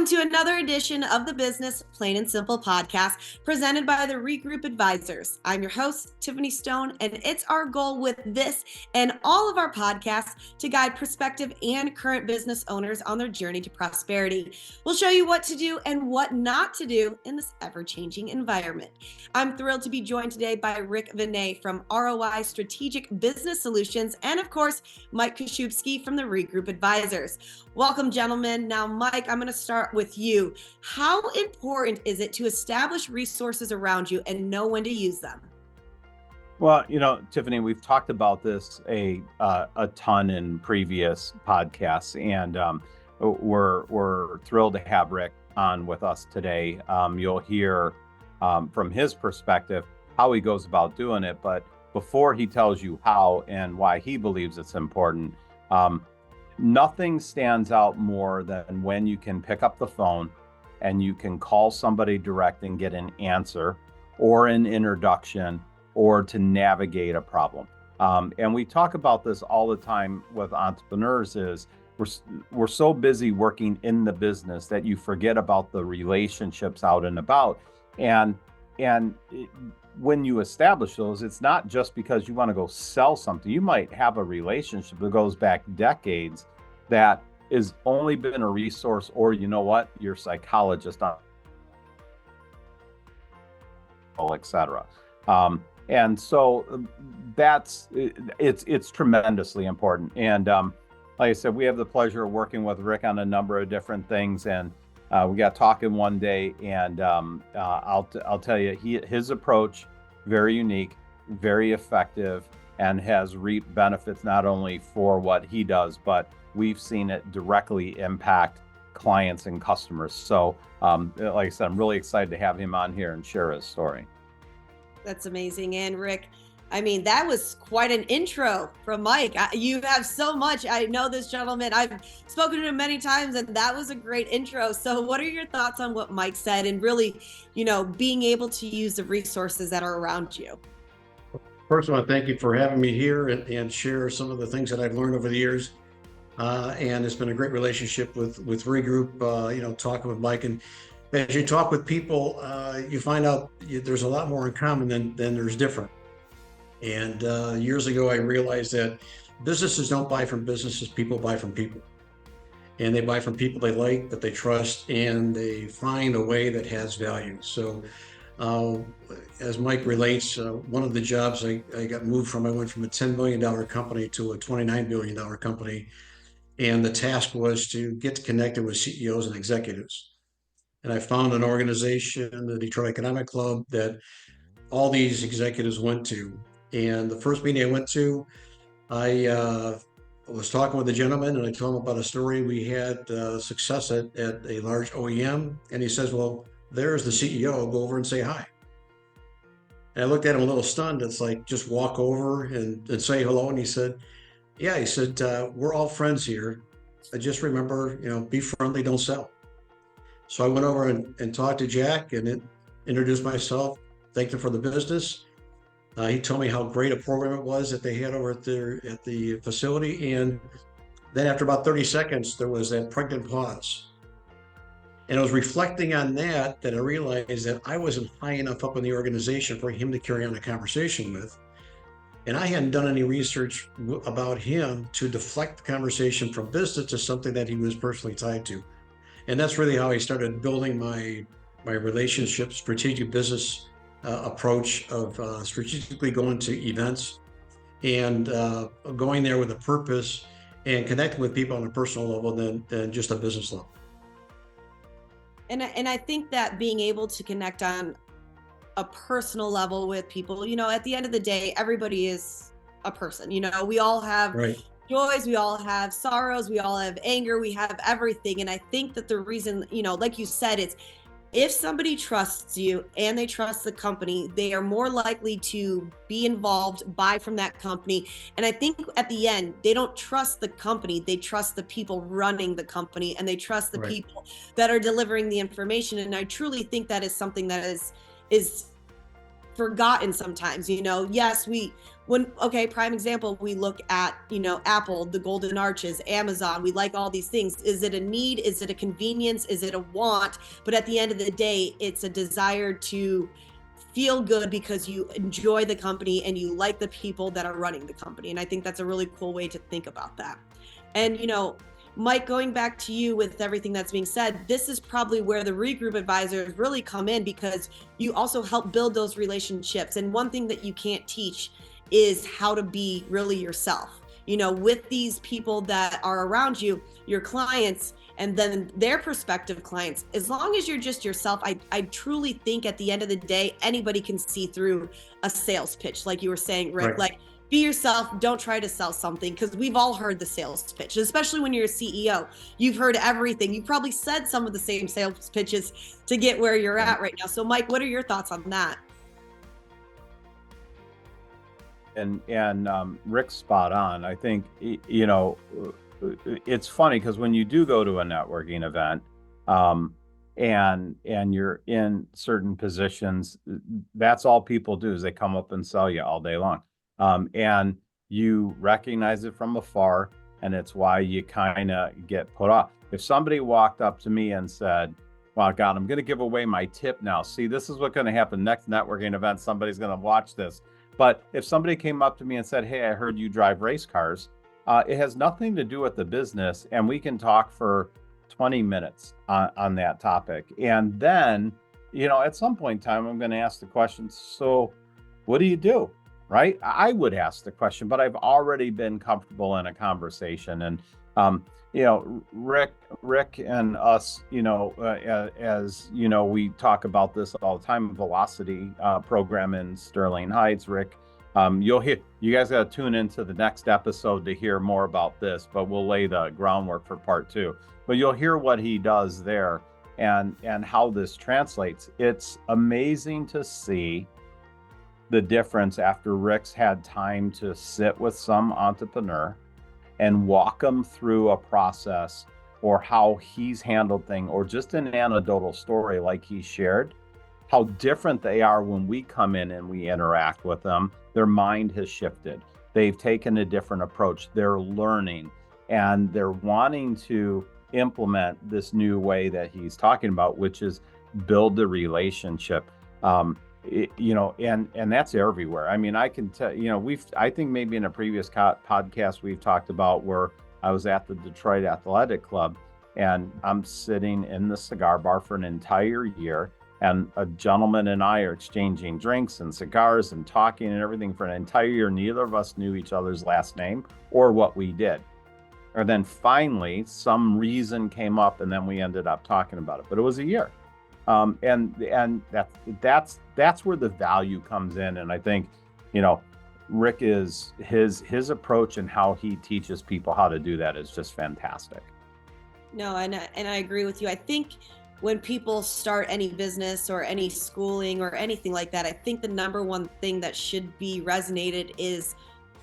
Welcome to another edition of the Business Plain and Simple podcast presented by the ReGroup Advisors. I'm your host, Tiffany Stone, and it's our goal with this and all of our podcasts to guide prospective and current business owners on their journey to prosperity. We'll show you what to do and what not to do in this ever-changing environment. I'm thrilled to be joined today by Rick Venet from ROI Strategic Business Solutions and, of course, Mike Kaszubski from the ReGroup Advisors. Welcome, gentlemen. Now, Mike, I'm going to start with you. How important is it to establish resources around you and know when to use them? Well, Tiffany, we've talked about this a ton in previous podcasts, and we're thrilled to have Rick on with us today. You'll hear from his perspective how he goes about doing it, but before he tells you how and why he believes it's important, nothing stands out more than when you can pick up the phone and you can call somebody direct and get an answer or an introduction or to navigate a problem. And we talk about this all the time with entrepreneurs is we're so busy working in the business that you forget about the relationships out and about. And when you establish those, it's not just because you want to go sell something. You might have a relationship that goes back decades that has only been a resource, or your psychologist, etc. And so it's tremendously important. And like I said, we have the pleasure of working with Rick on a number of different things, and we got talking one day, and I'll tell you, his approach, very unique, very effective, and has reaped benefits not only for what he does, but we've seen it directly impact clients and customers. So like I said, I'm really excited to have him on here and share his story. That's amazing. And Rick, that was quite an intro from Mike. You have so much. I know this gentleman. I've spoken to him many times, and that was a great intro. So what are your thoughts on what Mike said and really, being able to use the resources that are around you? First, I want to thank you for having me here and share some of the things that I've learned over the years. And it's been a great relationship with ReGroup, talking with Mike. And as you talk with people, you find out there's a lot more in common than there's different. And years ago, I realized that businesses don't buy from businesses, people buy from people. And they buy from people they like, that they trust, and they find a way that has value. So as Mike relates, one of the jobs I got moved from, I went from a $10 million company to a $29 billion company. And the task was to get connected with CEOs and executives. And I found an organization, the Detroit Economic Club, that all these executives went to. And the first meeting I went to, I was talking with a gentleman, and I told him about a story. We had success at a large OEM. And he says, well, there's the CEO. Go over and say hi. And I looked at him a little stunned. It's like, just walk over and say hello. And he said, yeah, he said, we're all friends here. I just remember, be friendly, don't sell. So I went over and talked to Jack and introduced myself, thanked him for the business. He told me how great a program it was that they had over at the facility. And then after about 30 seconds, there was that pregnant pause. And I was reflecting on that I realized that I wasn't high enough up in the organization for him to carry on a conversation with. And I hadn't done any research about him to deflect the conversation from business to something that he was personally tied to. And that's really how I started building my relationship, strategic business approach of strategically going to events and going there with a purpose and connecting with people on a personal level than just a business level. And I think that being able to connect on a personal level with people, at the end of the day, everybody is a person. We all have joys, we all have sorrows, we all have anger, we have everything. And I think that the reason, like you said, it's if somebody trusts you and they trust the company, they are more likely to be involved, buy from that company. And I think at the end, they don't trust the company, they trust the people running the company, and they trust the people that are delivering the information. And I truly think that is something that is forgotten sometimes. Yes, prime example, we look at, Apple, the golden arches, Amazon, we like all these things. Is it a need? Is it a convenience? Is it a want? But at the end of the day, it's a desire to feel good because you enjoy the company and you like the people that are running the company. And I think that's a really cool way to think about that. And, Mike, going back to you with everything that's being said, this is probably where the ReGroup advisors really come in, because you also help build those relationships. And one thing that you can't teach is how to be really yourself, with these people that are around you, your clients, and then their prospective clients. As long as you're just yourself, I truly think at the end of the day, anybody can see through a sales pitch. Like you were saying, Rick, Right. like, be yourself. Don't try to sell something, because we've all heard the sales pitch, especially when you're a CEO. You've heard everything. You probably said some of the same sales pitches to get where you're at right now. So Mike, what are your thoughts on that? And Rick's spot on. I think, it's funny because when you do go to a networking event, and you're in certain positions, that's all people do is they come up and sell you all day long. And you recognize it from afar, and it's why you kind of get put off. If somebody walked up to me and said, "Well, God, I'm going to give away my tip now. See, this is what's going to happen next networking event. Somebody's going to watch this." But if somebody came up to me and said, "Hey, I heard you drive race cars," it has nothing to do with the business, and we can talk for 20 minutes on that topic. And then, at some point in time, I'm going to ask the question, "So what do you do?" Right? I would ask the question, but I've already been comfortable in a conversation. And, Rick and us, as we talk about this all the time, Velocity program in Sterling Heights. Rick, you guys got to tune into the next episode to hear more about this, but we'll lay the groundwork for part 2. But you'll hear what he does there and how this translates. It's amazing to see the difference after Rick's had time to sit with some entrepreneur and walk them through a process or how he's handled things, or just an anecdotal story like he shared, how different they are when we come in and we interact with them. Their mind has shifted. They've taken a different approach. They're learning, and they're wanting to implement this new way that he's talking about, which is build the relationship. And that's everywhere. I mean, I can tell, I think maybe in a previous podcast we've talked about where I was at the Detroit Athletic Club, and I'm sitting in the cigar bar for an entire year, and a gentleman and I are exchanging drinks and cigars and talking and everything for an entire year. Neither of us knew each other's last name or what we did. Or then finally, some reason came up, and then we ended up talking about it. But it was a year. And that's where the value comes in. And I think, Rick is his approach and how he teaches people how to do that is just fantastic. No, and I agree with you. I think when people start any business or any schooling or anything like that, I think the number one thing that should be resonated is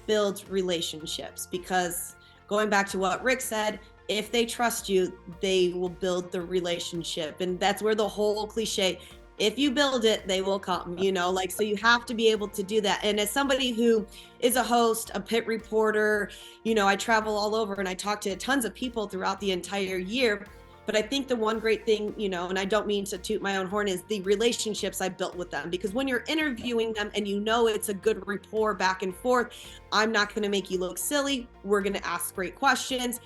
build relationships, because going back to what Rick said, if they trust you, they will build the relationship. And that's where the whole cliche, if you build it, they will come, so you have to be able to do that. And as somebody who is a host, a pit reporter, I travel all over and I talk to tons of people throughout the entire year. But I think the one great thing, and I don't mean to toot my own horn, is the relationships I built with them. Because when you're interviewing them and it's a good rapport back and forth, I'm not going to make you look silly. We're going to ask great questions.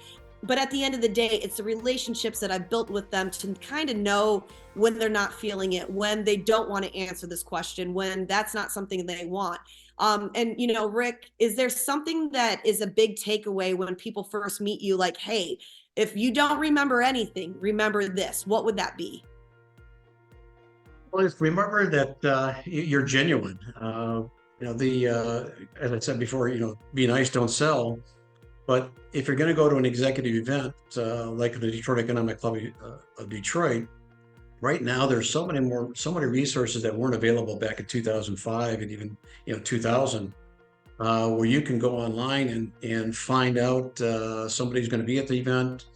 But at the end of the day, it's the relationships that I've built with them to kind of know when they're not feeling it, when they don't want to answer this question, when that's not something they want. Rick, is there something that is a big takeaway when people first meet you? Like, hey, if you don't remember anything, remember this. What would that be? Well, just remember that you're genuine. As I said before, be nice, don't sell. But if you're going to go to an executive event like the Detroit Economic Club of Detroit, right now there's so many resources that weren't available back in 2005 and even 2000, where you can go online and find out somebody's going to be at the event.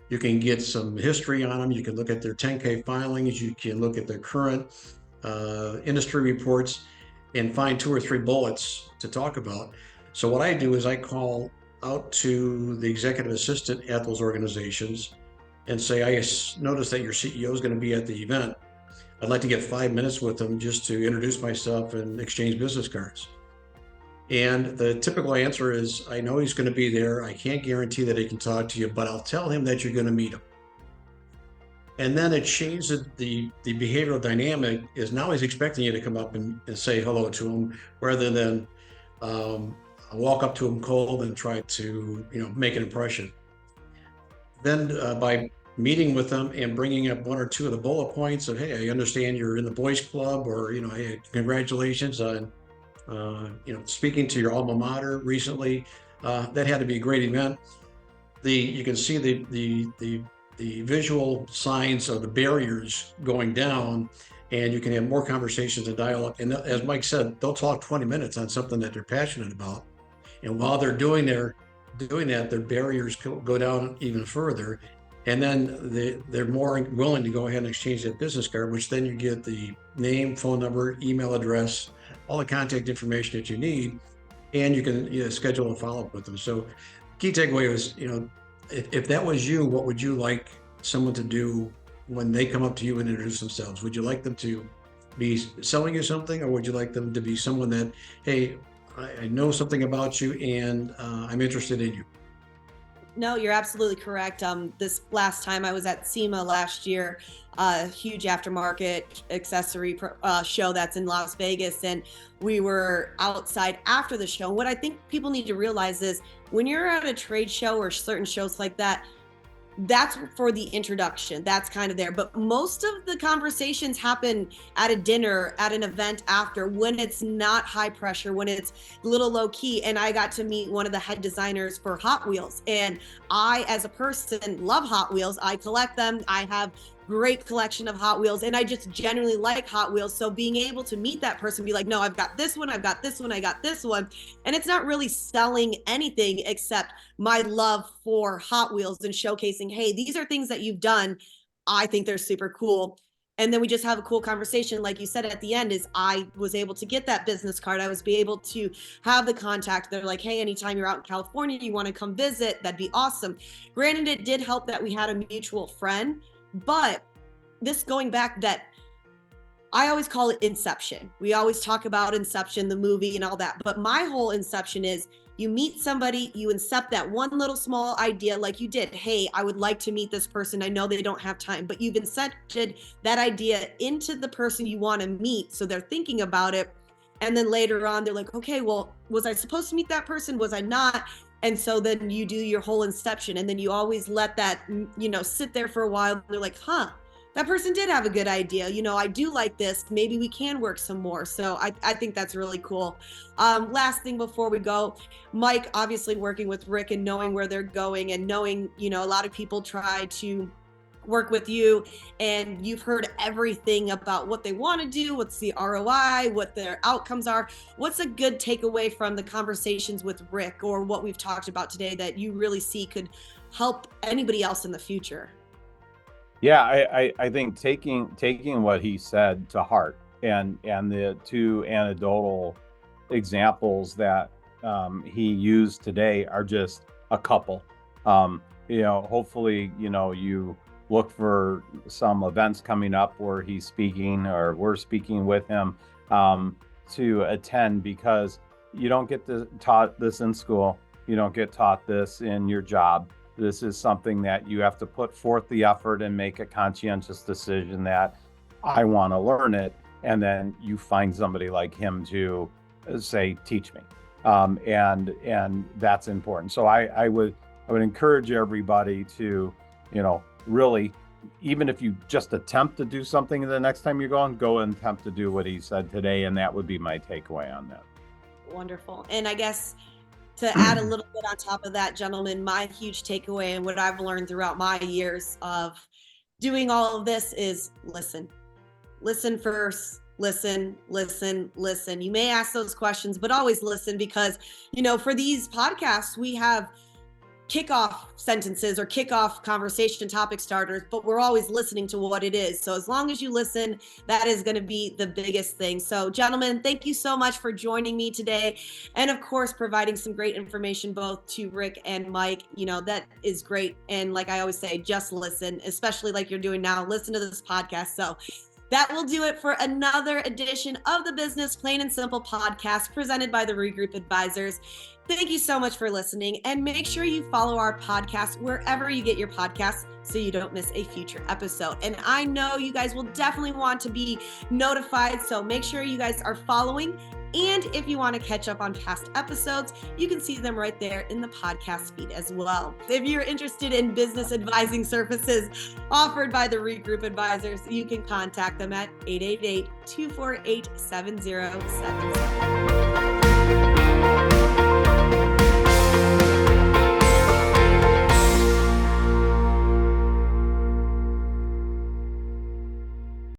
You can get some history on them. You can look at their 10K filings. You can look at their current industry reports. and find 2 or 3 bullets to talk about. So what I do is I call out to the executive assistant at those organizations and say, I noticed that your CEO is going to be at the event. I'd like to get 5 minutes with him just to introduce myself and exchange business cards. And the typical answer is, I know he's going to be there. I can't guarantee that he can talk to you, but I'll tell him that you're going to meet him. And then it changes the behavioral dynamic is now he's expecting you to come up and say hello to him rather than walk up to him cold and try to, make an impression. Then by meeting with them and bringing up 1 or 2 of the bullet points of, hey, I understand you're in the boys club, or, hey, congratulations on, speaking to your alma mater recently. That had to be a great event. You can see the visual signs of the barriers going down, and you can have more conversations and dialogue. And as Mike said, they'll talk 20 minutes on something that they're passionate about. And while they're doing that, their barriers go down even further. And then they're more willing to go ahead and exchange that business card, which then you get the name, phone number, email address, all the contact information that you need, and you can schedule a follow-up with them. So key takeaway was, if that was you, what would you like someone to do when they come up to you and introduce themselves? Would you like them to be selling you something, or would you like them to be someone that, hey, I know something about you and I'm interested in you? No, you're absolutely correct. This last time I was at SEMA last year, a huge aftermarket accessory show that's in Las Vegas, and we were outside after the show. What I think people need to realize is when you're at a trade show or certain shows like that, that's for the introduction. That's kind of there. But most of the conversations happen at a dinner, at an event after, when it's not high pressure, when it's a little low key. And I got to meet one of the head designers for Hot Wheels. And I, as a person, love Hot Wheels. I collect them. I have great collection of Hot Wheels, and I just generally like Hot Wheels. So being able to meet that person, be like, no, I've got this one, I've got this one, I got this one. And it's not really selling anything except my love for Hot Wheels and showcasing, hey, these are things that you've done. I think they're super cool. And then we just have a cool conversation. Like you said at the end, is I was able to get that business card. I was able to have the contact. They're like, hey, anytime you're out in California, you want to come visit, that'd be awesome. Granted, it did help that we had a mutual friend. But this going back, that I always call it Inception. We always talk about Inception, the movie and all that. But my whole Inception is you meet somebody, you incept that one little small idea like you did. Hey, I would like to meet this person. I know they don't have time, but you've incepted that idea into the person you want to meet. So they're thinking about it. And then later on, they're like, okay, well, was I supposed to meet that person? Was I not? And so then you do your whole inception, and then you always let that, sit there for a while. They're like, that person did have a good idea. I do like this. Maybe we can work some more. So I think that's really cool. Last thing before we go, Mike, obviously working with Rick and knowing where they're going and knowing, a lot of people try to work with you, and you've heard everything about what they want to do, what's the ROI, what their outcomes are. What's a good takeaway from the conversations with Rick or what we've talked about today that you really see could help anybody else in the future? Yeah, I think taking what he said to heart, and the 2 anecdotal examples that he used today are just a couple. Hopefully, you look for some events coming up where he's speaking or we're speaking with him to attend, because you don't get taught this in school. You don't get taught this in your job. This is something that you have to put forth the effort and make a conscientious decision that I want to learn it. And then you find somebody like him to say, teach me. And that's important. So I would encourage everybody to, really, even if you just attempt to do something the next time you're going, go and attempt to do what he said today. And that would be my takeaway on that. Wonderful. And I guess to add a little bit on top of that, gentlemen, my huge takeaway and what I've learned throughout my years of doing all of this is listen. Listen first. Listen. You may ask those questions, but always listen, because, for these podcasts, we have kickoff sentences or kickoff conversation topic starters, but we're always listening to what it is. So as long as you listen, that is going to be the biggest thing. So gentlemen, thank you so much for joining me today. And of course, providing some great information both to Rick and Mike. That is great. And like I always say, just listen, especially like you're doing now, listen to this podcast. So that will do it for another edition of the Business Plain and Simple podcast presented by the ReGroup Advisors. Thank you so much for listening, and make sure you follow our podcast wherever you get your podcasts so you don't miss a future episode. And I know you guys will definitely want to be notified, so make sure you guys are following. And if you want to catch up on past episodes, you can see them right there in the podcast feed as well. If you're interested in business advising services offered by the ReGroup Advisors, you can contact them at 888-248-7077.